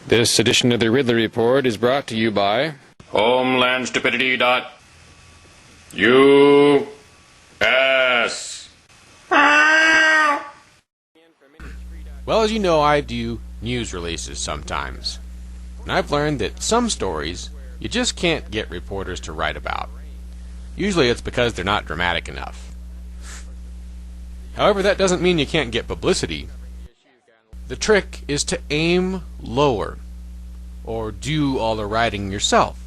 This edition of the Ridley Report is brought to you by homelandstupidity.us. Well, as you know, I do news releases sometimes. And I've learned that some stories you just can't get reporters to write about. Usually it's because they're not dramatic enough. However, that doesn't mean you can't get publicity. The trick is to aim lower, or do all the writing yourself.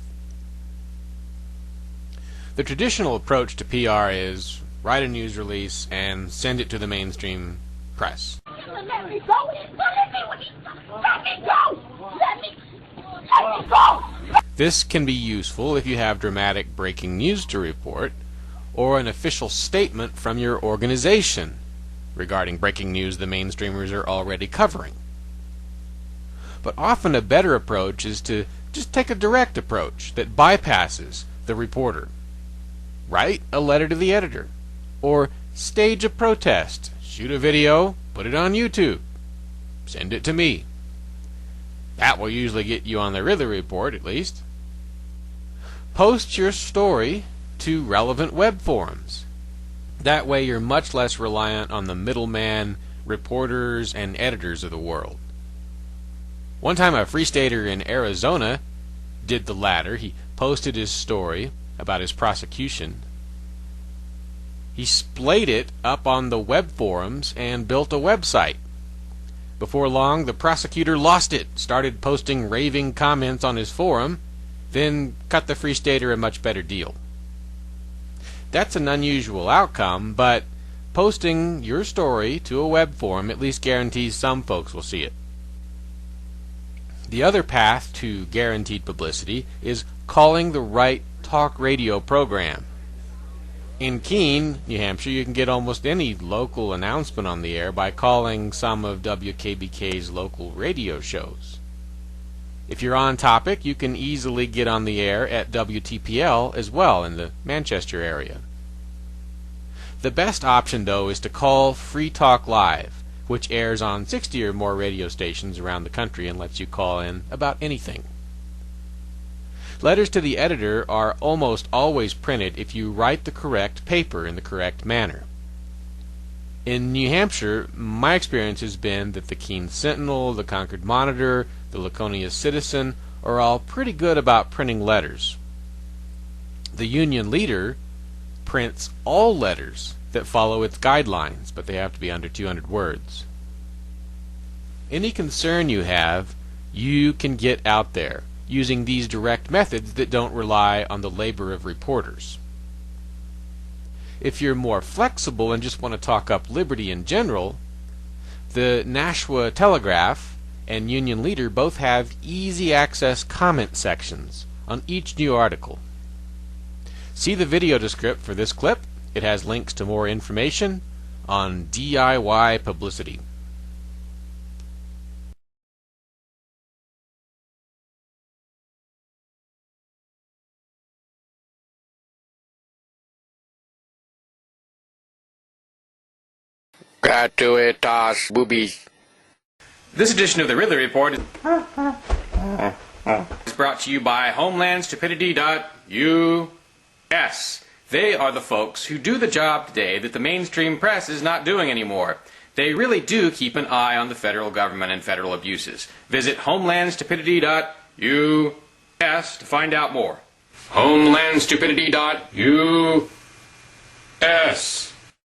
The traditional approach to PR is write a news release and send it to the mainstream press. Let me go! Let me go! Let me go! This can be useful if you have dramatic breaking news to report, or an official statement from your organization regarding breaking news the mainstreamers are already covering. But often a better approach is to just take a direct approach that bypasses the reporter. Write a letter to the editor, or stage a protest, shoot a video, put it on YouTube, send it to me. That will usually get you on the Ridley Report, at least. Post your story to relevant web forums. That way you're much less reliant on the middleman, reporters, and editors of the world. One time a Free Stater in Arizona did the latter. He posted his story about his prosecution. He splayed it up on the web forums and built a website. Before long, the prosecutor lost it, started posting raving comments on his forum, then cut the Free Stater a much better deal. That's an unusual outcome, but posting your story to a web forum at least guarantees some folks will see it. The other path to guaranteed publicity is calling the right talk radio program. In Keene, New Hampshire, you can get almost any local announcement on the air by calling some of WKBK's local radio shows. If you're on topic, you can easily get on the air at WTPL as well in the Manchester area. The best option, though, is to call Free Talk Live, which airs on 60 or more radio stations around the country and lets you call in about anything. Letters to the editor are almost always printed if you write the correct paper in the correct manner. In New Hampshire, my experience has been that the Keene Sentinel, the Concord Monitor, the Laconia Citizen are all pretty good about printing letters. The Union Leader prints all letters that follow its guidelines, but they have to be under 200 words. Any concern you have, you can get out there using these direct methods that don't rely on the labor of reporters. If you're more flexible and just want to talk up liberty in general, the Nashua Telegraph and Union Leader both have easy access comment sections on each new article. See the video descript for this clip. It has links to more information on DIY publicity. Gratuitas boobies. This edition of the Ridley Report is brought to you by homelandstupidity.us. They are the folks who do the job today that the mainstream press is not doing anymore. They really do keep an eye on the federal government and federal abuses. Visit homelandstupidity.us to find out more. homelandstupidity.us